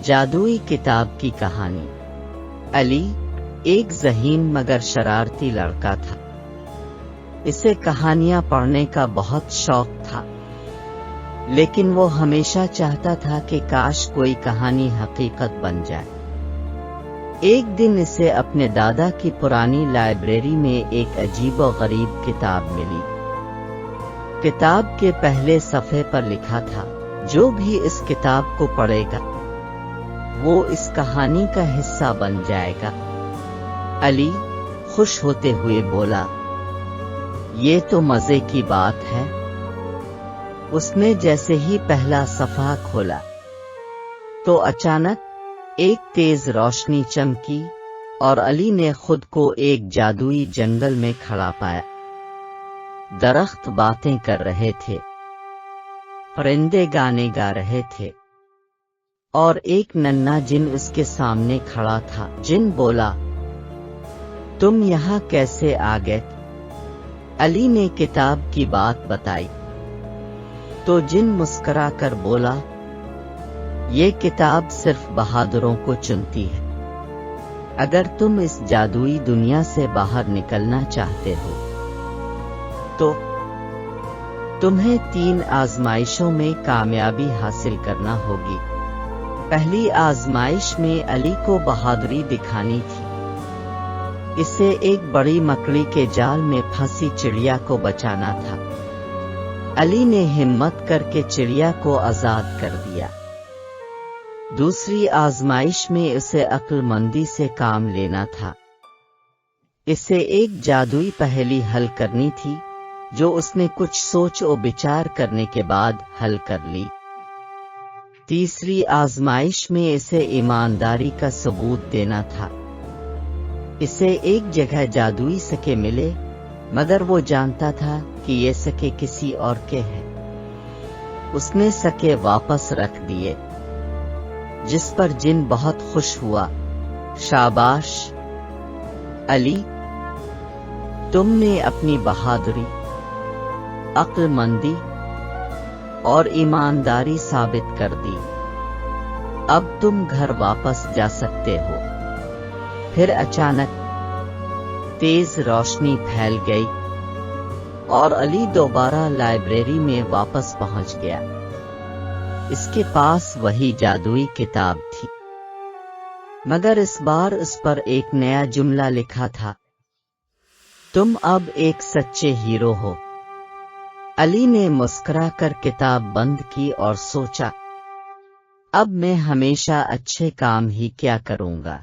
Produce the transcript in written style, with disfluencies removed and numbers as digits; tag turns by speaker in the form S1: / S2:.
S1: جادوئی کتاب کی کہانی۔ علی ایک ذہین مگر شرارتی لڑکا تھا۔ اسے کہانیاں پڑھنے کا بہت شوق تھا، لیکن وہ ہمیشہ چاہتا تھا کہ کاش کوئی کہانی حقیقت بن جائے۔ ایک دن اسے اپنے دادا کی پرانی لائبریری میں ایک عجیب و غریب کتاب ملی۔ کتاب کے پہلے صفحے پر لکھا تھا، جو بھی اس کتاب کو پڑھے گا وہ اس کہانی کا حصہ بن جائے گا۔ علی خوش ہوتے ہوئے بولا، یہ تو مزے کی بات ہے۔ اس نے جیسے ہی پہلا صفحہ کھولا تو اچانک ایک تیز روشنی چمکی اور علی نے خود کو ایک جادوئی جنگل میں کھڑا پایا۔ درخت باتیں کر رہے تھے، پرندے گانے گا رہے تھے، اور ایک ننھا جن اس کے سامنے کھڑا تھا۔ جن بولا، تم یہاں کیسے آ گئے؟ علی نے کتاب کی بات بتائی تو جن مسکرا کر بولا، یہ کتاب صرف بہادروں کو چنتی ہے۔ اگر تم اس جادوئی دنیا سے باہر نکلنا چاہتے ہو تو تمہیں 3 آزمائشوں میں کامیابی حاصل کرنا ہوگی۔ پہلی آزمائش میں علی کو بہادری دکھانی تھی۔ اسے ایک بڑی مکڑی کے جال میں پھنسی چڑیا کو بچانا تھا۔ علی نے ہمت کر کے چڑیا کو آزاد کر دیا۔ دوسری آزمائش میں اسے عقل مندی سے کام لینا تھا۔ اسے ایک جادوئی پہیلی حل کرنی تھی، جو اس نے کچھ سوچ و بچار کرنے کے بعد حل کر لی۔ تیسری آزمائش میں اسے ایمانداری کا ثبوت دینا تھا۔ اسے ایک جگہ جادوئی سکے ملے، مگر وہ جانتا تھا کہ یہ سکے کسی اور کے ہیں۔ اس نے سکے واپس رکھ دیے، جس پر جن بہت خوش ہوا۔ شاباش علی، تم نے اپنی بہادری، عقل مندی اور ایمانداری ثابت کر دی۔ اب تم گھر واپس جا سکتے ہو۔ پھر اچانک تیز روشنی پھیل گئی اور علی دوبارہ لائبریری میں واپس پہنچ گیا۔ اس کے پاس وہی جادوئی کتاب تھی، مگر اس بار اس پر ایک نیا جملہ لکھا تھا، تم اب ایک سچے ہیرو ہو۔ علی نے مسکرا کر کتاب بند کی اور سوچا، اب میں ہمیشہ اچھے کام ہی کیا کروں گا۔